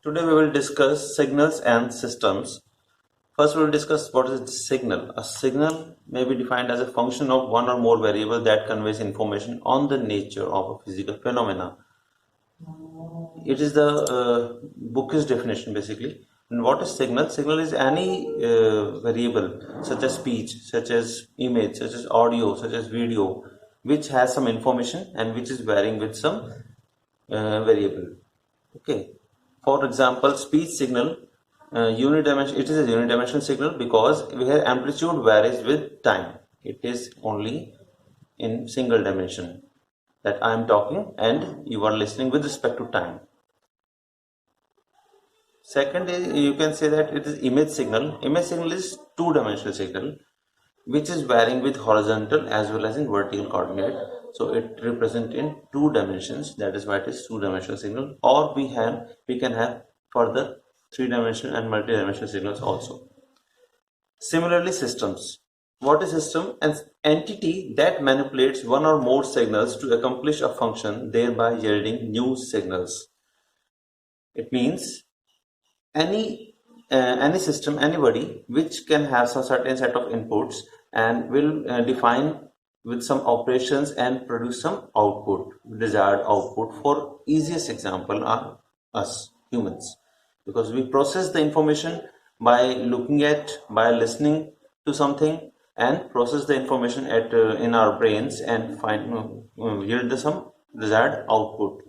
Today we will discuss signals and systems. First we will discuss what is a signal. A signal may be defined as a function of one or more variable that conveys information on the nature of a physical phenomena. It is the bookish definition basically. And what is signal? Signal is any variable such as speech, such as image, such as audio, such as video, which has some information and which is varying with some variable. Okay. For example, speech signal, unidimensional. It is a unidimensional signal because where amplitude varies with time. It is only in single dimension that I am talking and you are listening with respect to time. Second is you can say that it is image signal. Image signal is two-dimensional signal which is varying with horizontal as well as in vertical coordinate. So it represents in two dimensions. That is why it is two-dimensional signal. Or we can have further three-dimensional and multi-dimensional signals also. Similarly, systems. What is system? An entity that manipulates one or more signals to accomplish a function, thereby yielding new signals. It means any system, anybody which can have some certain set of inputs and will define with some operations and produce some output, desired output. For easiest example are us humans, because we process the information by looking at, by listening to something, and process the information at in our brains and find yield some desired output.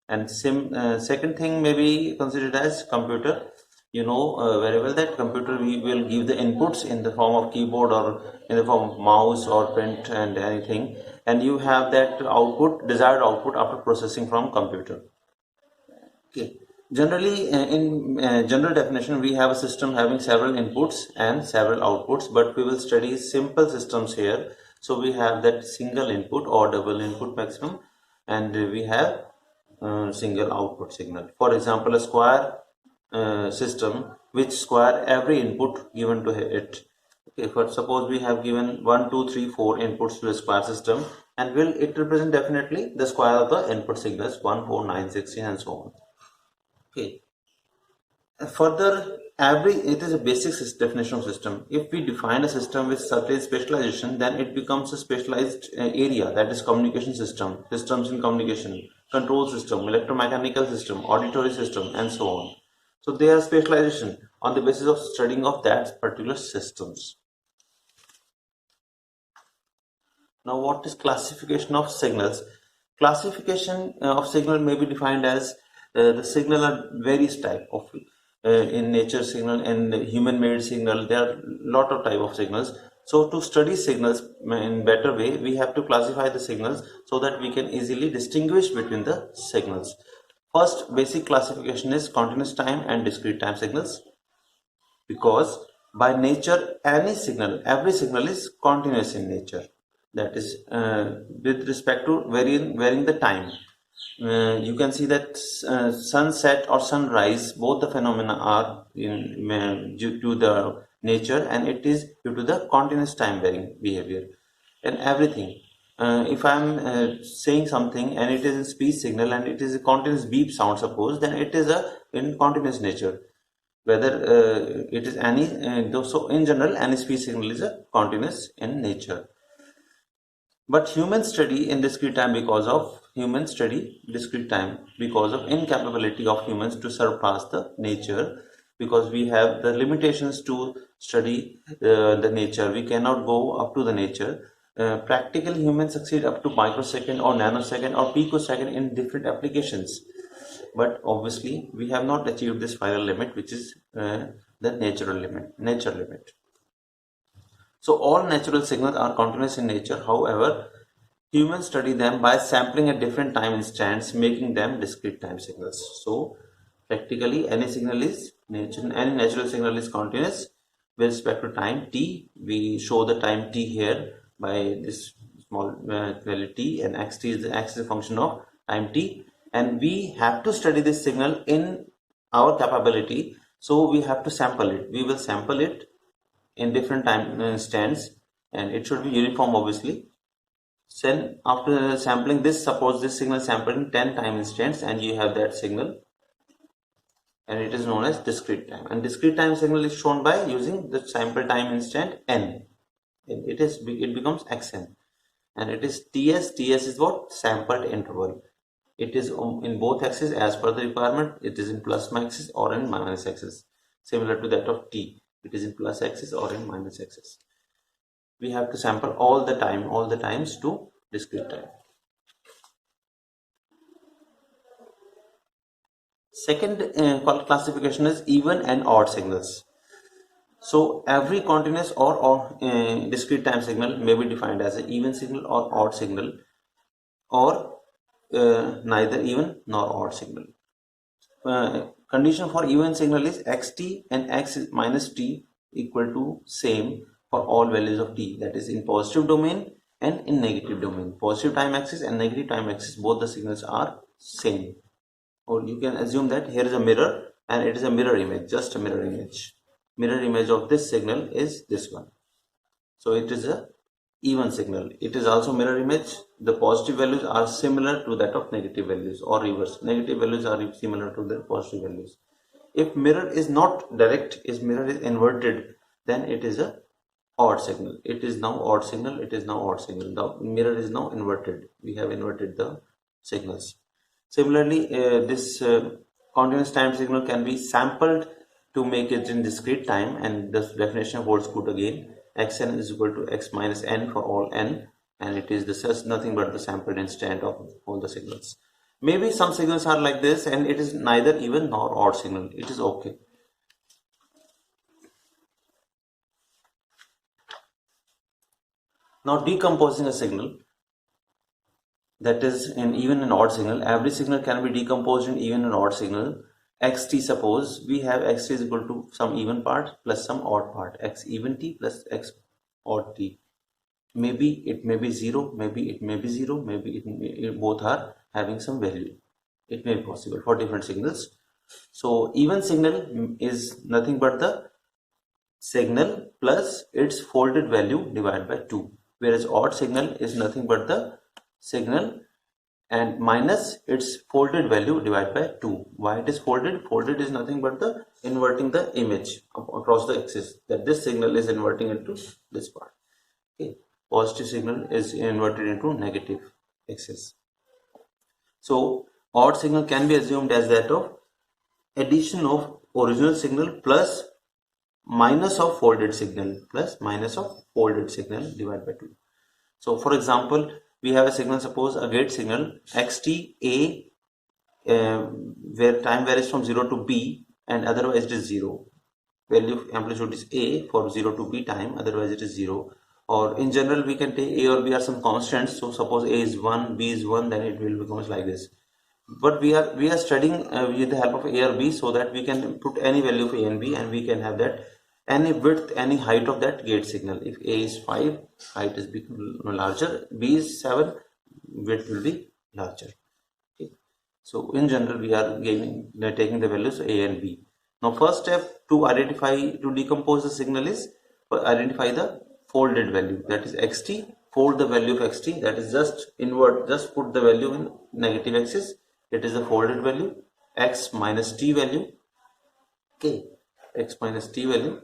And second thing may be considered as computer. You know very well that computer we will give the inputs in the form of keyboard or in the form of mouse or print and anything, and you have that output, desired output after processing from computer. Okay. Generally, in general definition, we have a system having several inputs and several outputs, but we will study simple systems here. So we have that single input or double input maximum, and we have single output signal. For example, a square system which square every input given to it. Okay, for suppose we have given 1, 2, 3, 4 inputs to a square system, and will it represent definitely the square of the input signals 1, 4, 9, 16 and so on. Okay. Further, it is a basic definition of system. If we define a system with certain specialization, then it becomes a specialized area, that is communication system, systems in communication, control system, electromechanical system, auditory system, and so on. So they are specialization on the basis of studying of that particular systems. Now, what is classification of signals? Classification of signal may be defined as the signal are various type of in nature signal and human made signal. There are lot of type of signals. So to study signals in better way, we have to classify the signals so that we can easily distinguish between the signals. First basic classification is continuous time and discrete time signals, because by nature every signal is continuous in nature. That is with respect to varying the time. You can see that sunset or sunrise, both the phenomena are due to the nature, and it is due to the continuous time varying behavior and everything. If I'm saying something and it is in speech signal and it is a continuous beep sound, suppose, then it is in continuous nature. Whether it is any, so in general, any speech signal is a continuous in nature. But humans study discrete time because of incapability of humans to surpass the nature, because we have the limitations to study the nature. We cannot go up to the nature. Practically, humans succeed up to microsecond or nanosecond or picosecond in different applications. But obviously, we have not achieved this final limit, which is the nature limit. So all natural signals are continuous in nature. However, humans study them by sampling at different time instants, making them discrete time signals. So practically any natural signal is continuous with respect to time t. We show the time t here by this small value t, and x is the function of time t, and we have to study this signal in our capability. So we have to sample it. We will sample it in different time instants, and it should be uniform obviously. Then after sampling this, suppose this signal sampled in 10 time instants and you have that signal, and it is known as discrete time. And discrete time signal is shown by using the sample time instant n. It becomes xn, and it is ts. Ts is what? Sampled interval. It is in both axes as per the requirement. It is in plus axis or in minus axis, similar to that of t. It is in plus axis or in minus axis. We have to sample all the times to discrete time. Second classification is even and odd signals. So every continuous or discrete time signal may be defined as an even signal or odd signal, or neither even nor odd signal. Condition for even signal is xt and x minus t equal to same for all values of t, that is in positive domain and in negative domain. Positive time axis and negative time axis, both the signals are same. Or you can assume that here is a mirror and it is a mirror image, just a mirror image. Mirror image of this signal is this one. So it is a even signal. It is also mirror image. The positive values are similar to that of negative values, or reverse. Negative values are similar to the positive values. If mirror is not direct, if mirror is inverted, then it is a odd signal. It is now odd signal. It is now odd signal. The mirror is now inverted. We have inverted the signals. Similarly, this continuous time signal can be sampled to make it in discrete time, and this definition holds good again. Xn is equal to x minus n for all n, and it is just nothing but the sampled instant of all the signals. Maybe some signals are like this and it is neither even nor odd signal. It is okay. Now decomposing a signal, that is in even and odd signal. Every signal can be decomposed in even and odd signal. Xt, suppose we have xt is equal to some even part plus some odd part, x even t plus x odd t. Maybe it may be 0, maybe it may be 0, maybe both are having some value. It may be possible for different signals. So even signal is nothing but the signal plus its folded value divided by 2, whereas odd signal is nothing but the signal and minus its folded value divided by 2. Why it is folded? Folded is nothing but the inverting the image across the axis, that this signal is inverting into this part. Okay. Positive signal is inverted into negative axis. So odd signal can be assumed as that of addition of original signal plus minus of folded signal divided by 2. So for example, we have a signal, suppose a gate signal xt a, where time varies from 0 to b and otherwise it is 0. Value of amplitude is a for 0 to b time, otherwise it is 0. Or in general we can take a or b are some constants. So suppose a is 1, b is 1, then it will become like this. But we are studying with the help of a or b, so that we can put any value of a and b, and we can have that any width, any height of that gate signal. If a is 5, height is larger, b is 7, width will be larger. Okay. So in general we are taking the values a and b. Now first step to decompose the signal is identify the folded value, that is xt. Fold the value of xt, that is just put the value in negative axis. It is the folded value, x minus t value. Okay, x minus t value.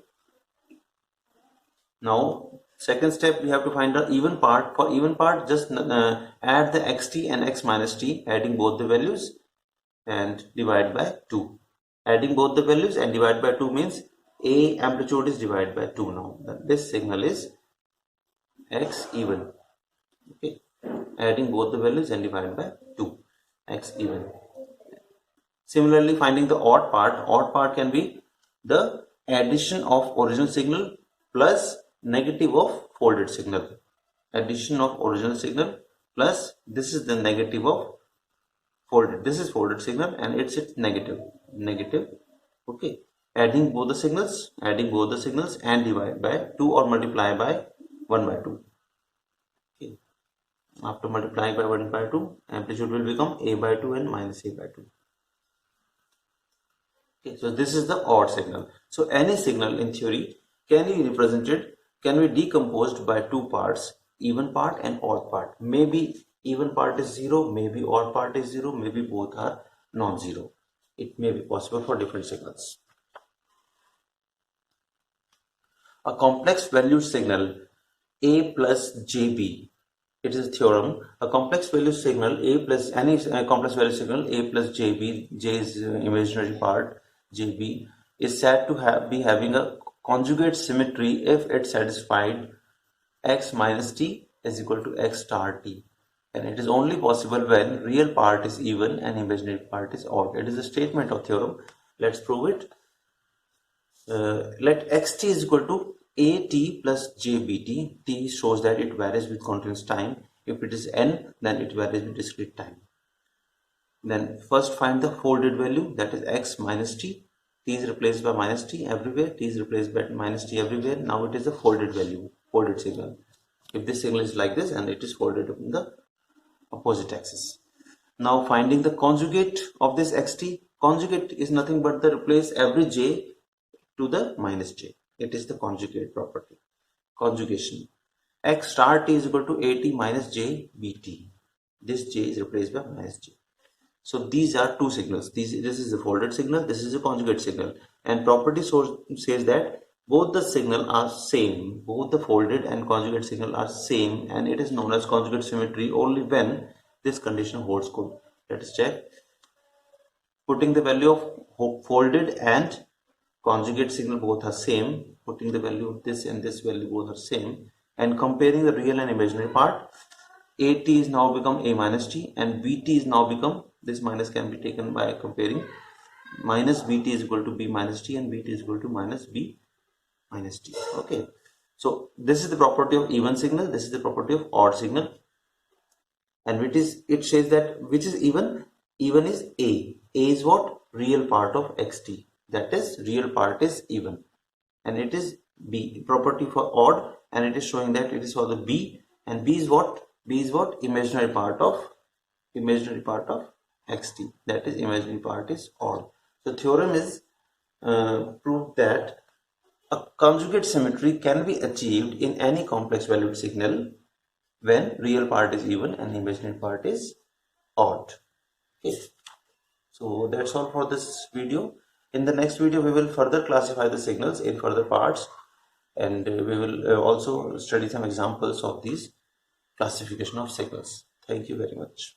Now second step, we have to find the even part. For even part, just add the xt and x minus t, adding both the values and divide by 2. Adding both the values and divide by 2 means a amplitude is divided by 2. Now this signal is x even. Okay, adding both the values and divide by 2, x even. Similarly, finding the odd part can be the addition of original signal plus negative of folded signal. Addition of original signal plus this is the negative of folded. This is folded signal and it's negative. Okay, adding both the signals and divide by 2 or multiply by 1 by 2. Okay. After multiplying by 1 by 2, amplitude will become a by 2 and minus a by 2. Okay, so this is the odd signal. So any signal in theory can be decomposed by two parts, even part and odd part. Maybe even part is 0, maybe odd part is 0, maybe both are non-zero. It may be possible for different signals. A complex valued signal A plus JB. It is a theorem. A complex value signal A plus any complex value signal A plus JB, J is imaginary part, JB is said to be having a conjugate symmetry if it satisfied x minus t is equal to x star t, and it is only possible when real part is even and imaginary part is odd. It is a statement of theorem. Let's prove it. Let xt is equal to at plus jbt. T shows that it varies with continuous time. If it is n, then it varies with discrete time. Then first find the folded value, that is x minus t. T is replaced by minus t everywhere. T is replaced by minus t everywhere. Now it is a folded value, folded signal. If this signal is like this, and it is folded in the opposite axis. Now finding the conjugate of this xt. Conjugate is nothing but the replace every j to the minus j. It is the conjugate property. Conjugation. X star t is equal to at minus j bt. This j is replaced by minus j. So these are two signals. This is a folded signal. This is a conjugate signal. And property source says that both the signal are same. Both the folded and conjugate signal are same, and it is known as conjugate symmetry only when this condition holds good. Let us check. Putting the value of folded and conjugate signal both are same, putting the value of this and this value both are same, and comparing the real and imaginary part, at is now become a minus t and bt is now become, this minus can be taken by comparing, minus bt is equal to b minus t and bt is equal to minus b minus t. Okay, so this is the property of even signal, this is the property of odd signal, and it says that which is even is a is what? Real part of xt, that is real part is even, and it is b property for odd, and it is showing that it is for the b, and b is what? B is what? Imaginary part of xt, that is imaginary part is odd. So theorem is proved that a conjugate symmetry can be achieved in any complex valued signal when real part is even and imaginary part is odd. Okay, so that's all for this video. In the next video we will further classify the signals in further parts, and we will also study some examples of these classification of signals. Thank you very much.